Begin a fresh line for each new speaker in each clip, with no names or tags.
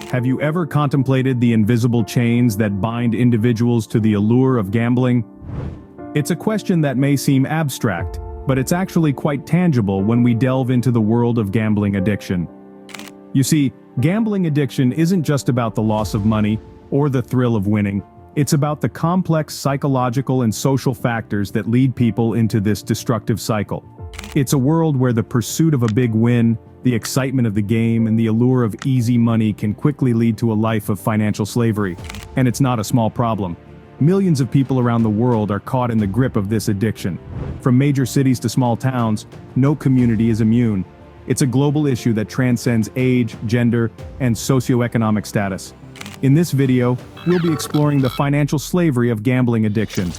Have you ever contemplated the invisible chains that bind individuals to the allure of gambling? It's a question that may seem abstract, but it's actually quite tangible when we delve into the world of gambling addiction. You see, gambling addiction isn't just about the loss of money or the thrill of winning. It's about the complex psychological and social factors that lead people into this destructive cycle. It's a world where the pursuit of a big win, the excitement of the game, and the allure of easy money can quickly lead to a life of financial slavery. And it's not a small problem. Millions of people around the world are caught in the grip of this addiction. From major cities to small towns, no community is immune. It's a global issue that transcends age, gender, and socioeconomic status. In this video, we'll be exploring the financial slavery of gambling addiction.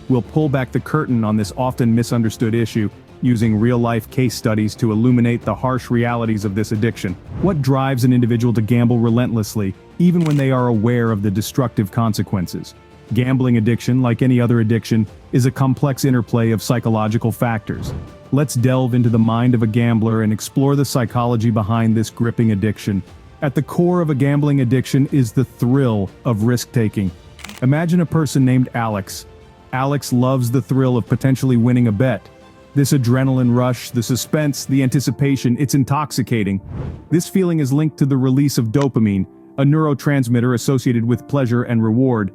We'll pull back the curtain on this often misunderstood issue, using real-life case studies to illuminate the harsh realities of this addiction. What drives an individual to gamble relentlessly, even when they are aware of the destructive consequences? Gambling addiction, like any other addiction, is a complex interplay of psychological factors. Let's delve into the mind of a gambler and explore the psychology behind this gripping addiction. At the core of a gambling addiction is the thrill of risk-taking. Imagine a person named Alex. Alex loves the thrill of potentially winning a bet. This adrenaline rush, the suspense, the anticipation, it's intoxicating. This feeling is linked to the release of dopamine, a neurotransmitter associated with pleasure and reward.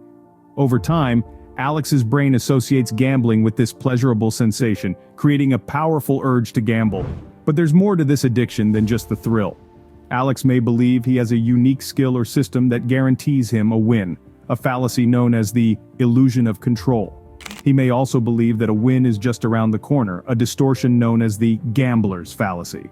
Over time, Alex's brain associates gambling with this pleasurable sensation, creating a powerful urge to gamble. But there's more to this addiction than just the thrill. Alex may believe he has a unique skill or system that guarantees him a win, a fallacy known as the illusion of control. He may also believe that a win is just around the corner, a distortion known as the gambler's fallacy.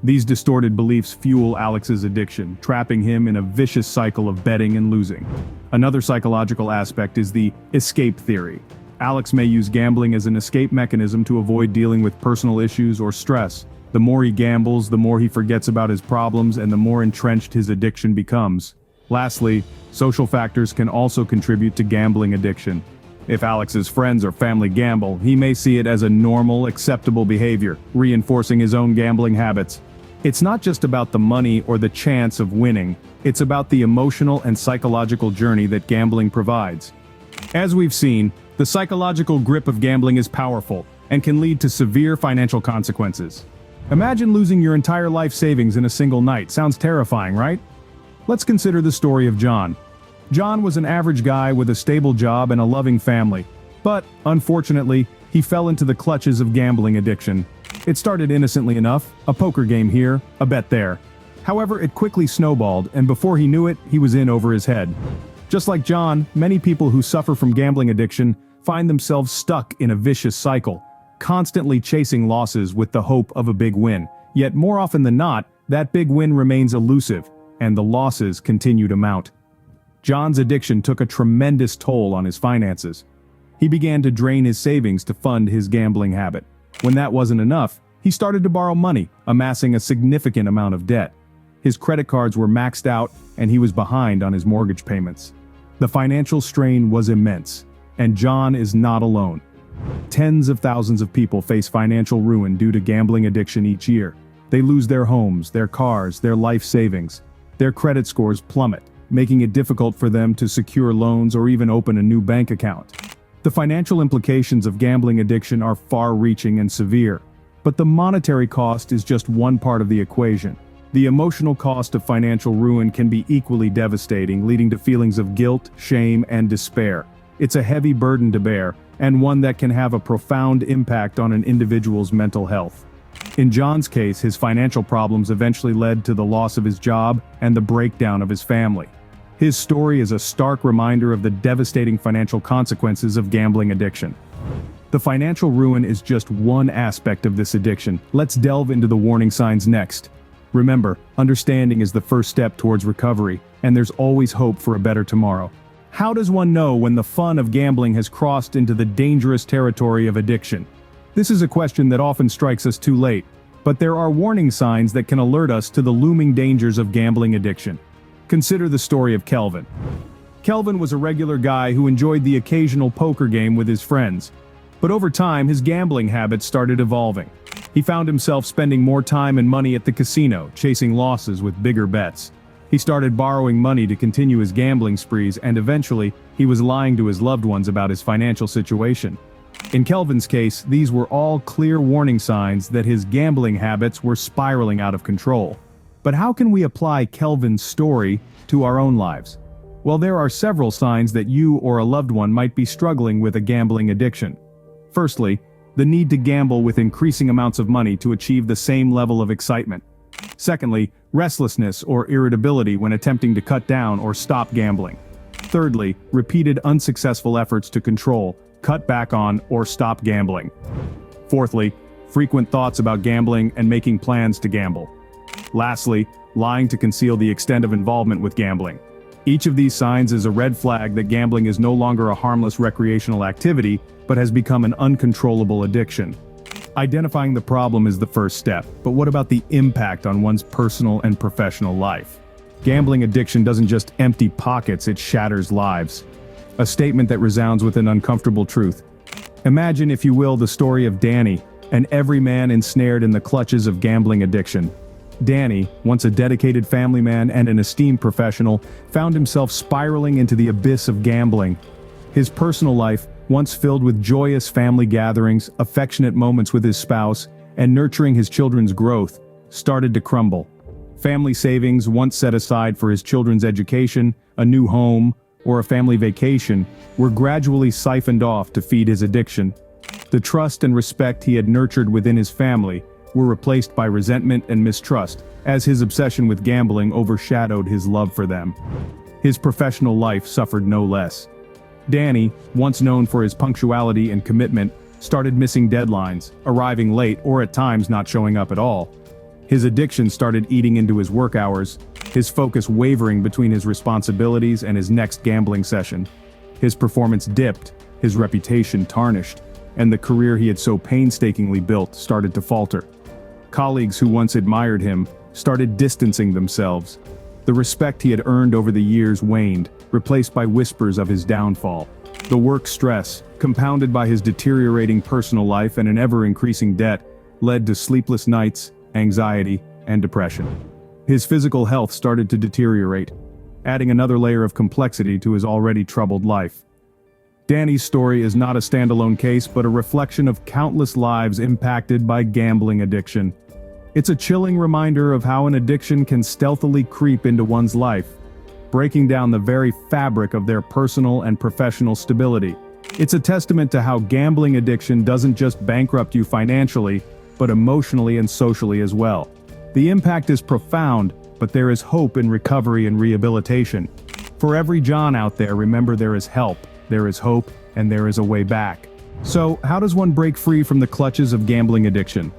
These distorted beliefs fuel Alex's addiction, trapping him in a vicious cycle of betting and losing. Another psychological aspect is the escape theory. Alex may use gambling as an escape mechanism to avoid dealing with personal issues or stress. The more he gambles, the more he forgets about his problems and the more entrenched his addiction becomes. Lastly, social factors can also contribute to gambling addiction. If Alex's friends or family gamble, he may see it as a normal, acceptable behavior, reinforcing his own gambling habits. It's not just about the money or the chance of winning, it's about the emotional and psychological journey that gambling provides. As we've seen, the psychological grip of gambling is powerful and can lead to severe financial consequences. Imagine losing your entire life savings in a single night. Sounds terrifying, right? Let's consider the story of John. John was an average guy with a stable job and a loving family. But, unfortunately, he fell into the clutches of gambling addiction. It started innocently enough, a poker game here, a bet there. However, it quickly snowballed, and before he knew it, he was in over his head. Just like John, many people who suffer from gambling addiction find themselves stuck in a vicious cycle, constantly chasing losses with the hope of a big win. Yet more often than not, that big win remains elusive, and the losses continue to mount. John's addiction took a tremendous toll on his finances. He began to drain his savings to fund his gambling habit. When that wasn't enough, he started to borrow money, amassing a significant amount of debt. His credit cards were maxed out, and he was behind on his mortgage payments. The financial strain was immense, and John is not alone. Tens of thousands of people face financial ruin due to gambling addiction each year. They lose their homes, their cars, their life savings. Their credit scores plummet, making it difficult for them to secure loans or even open a new bank account. The financial implications of gambling addiction are far-reaching and severe, but the monetary cost is just one part of the equation. The emotional cost of financial ruin can be equally devastating, leading to feelings of guilt, shame, and despair. It's a heavy burden to bear, and one that can have a profound impact on an individual's mental health. In John's case, his financial problems eventually led to the loss of his job and the breakdown of his family. His story is a stark reminder of the devastating financial consequences of gambling addiction. The financial ruin is just one aspect of this addiction. Let's delve into the warning signs next. Remember, understanding is the first step towards recovery, and there's always hope for a better tomorrow. How does one know when the fun of gambling has crossed into the dangerous territory of addiction? This is a question that often strikes us too late, but there are warning signs that can alert us to the looming dangers of gambling addiction. Consider the story of Kelvin. Kelvin was a regular guy who enjoyed the occasional poker game with his friends. But over time, his gambling habits started evolving. He found himself spending more time and money at the casino, chasing losses with bigger bets. He started borrowing money to continue his gambling sprees, and eventually, he was lying to his loved ones about his financial situation. In Kelvin's case, these were all clear warning signs that his gambling habits were spiraling out of control. But how can we apply Kelvin's story to our own lives? Well, there are several signs that you or a loved one might be struggling with a gambling addiction. Firstly, the need to gamble with increasing amounts of money to achieve the same level of excitement. Secondly, restlessness or irritability when attempting to cut down or stop gambling. Thirdly, repeated unsuccessful efforts to control, cut back on, or stop gambling. Fourthly, frequent thoughts about gambling and making plans to gamble. Lastly, lying to conceal the extent of involvement with gambling. Each of these signs is a red flag that gambling is no longer a harmless recreational activity, but has become an uncontrollable addiction. Identifying the problem is the first step, but what about the impact on one's personal and professional life? Gambling addiction doesn't just empty pockets, it shatters lives. A statement that resounds with an uncomfortable truth. Imagine, if you will, the story of Danny, an everyman ensnared in the clutches of gambling addiction. Danny, once a dedicated family man and an esteemed professional, found himself spiraling into the abyss of gambling. His personal life, once filled with joyous family gatherings, affectionate moments with his spouse, and nurturing his children's growth, started to crumble. Family savings, once set aside for his children's education, a new home, or a family vacation, were gradually siphoned off to feed his addiction. The trust and respect he had nurtured within his family were replaced by resentment and mistrust, as his obsession with gambling overshadowed his love for them. His professional life suffered no less. Danny, once known for his punctuality and commitment, started missing deadlines, arriving late or at times not showing up at all. His addiction started eating into his work hours, his focus wavering between his responsibilities and his next gambling session. His performance dipped, his reputation tarnished, and the career he had so painstakingly built started to falter. Colleagues who once admired him started distancing themselves. The respect he had earned over the years waned, replaced by whispers of his downfall. The work stress, compounded by his deteriorating personal life and an ever-increasing debt, led to sleepless nights, anxiety, and depression. His physical health started to deteriorate, adding another layer of complexity to his already troubled life. Danny's story is not a standalone case, but a reflection of countless lives impacted by gambling addiction. It's a chilling reminder of how an addiction can stealthily creep into one's life, breaking down the very fabric of their personal and professional stability. It's a testament to how gambling addiction doesn't just bankrupt you financially, but emotionally and socially as well. The impact is profound, but there is hope in recovery and rehabilitation. For every John out there, remember, there is help, there is hope, and there is a way back. So, how does one break free from the clutches of gambling addiction?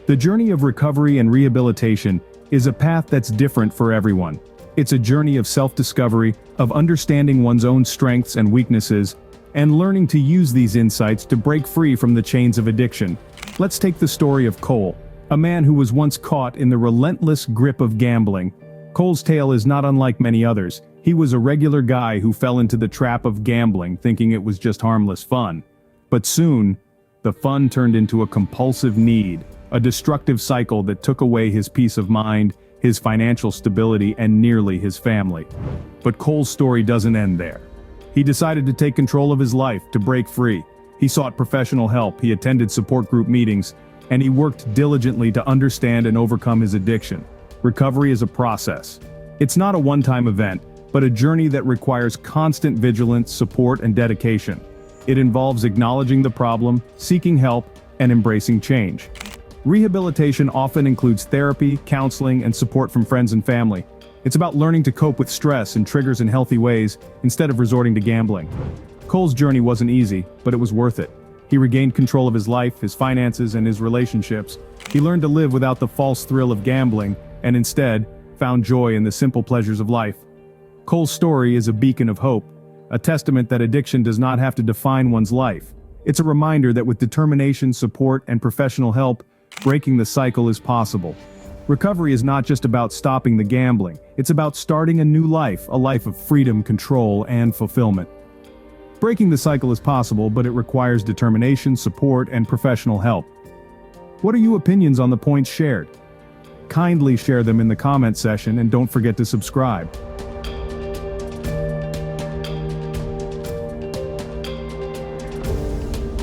The journey of recovery and rehabilitation is a path that's different for everyone. It's a journey of self-discovery, of understanding one's own strengths and weaknesses, and learning to use these insights to break free from the chains of addiction. Let's take the story of Cole, a man who was once caught in the relentless grip of gambling. Cole's tale is not unlike many others. He was a regular guy who fell into the trap of gambling, thinking it was just harmless fun. But soon, the fun turned into a compulsive need, a destructive cycle that took away his peace of mind, his financial stability, and nearly his family. But Cole's story doesn't end there. He decided to take control of his life, to break free. He sought professional help, he attended support group meetings, and he worked diligently to understand and overcome his addiction. Recovery is a process. It's not a one-time event, but a journey that requires constant vigilance, support, and dedication. It involves acknowledging the problem, seeking help, and embracing change. Rehabilitation often includes therapy, counseling, and support from friends and family. It's about learning to cope with stress and triggers in healthy ways, instead of resorting to gambling. Cole's journey wasn't easy, but it was worth it. He regained control of his life, his finances, and his relationships. He learned to live without the false thrill of gambling, and instead, found joy in the simple pleasures of life. Cole's story is a beacon of hope, a testament that addiction does not have to define one's life. It's a reminder that with determination, support, and professional help, breaking the cycle is possible. Recovery is not just about stopping the gambling, it's about starting a new life, a life of freedom, control, and fulfillment. Breaking the cycle is possible, but it requires determination, support, and professional help. What are your opinions on the points shared? kindly share them in the comment section and don't forget to subscribe.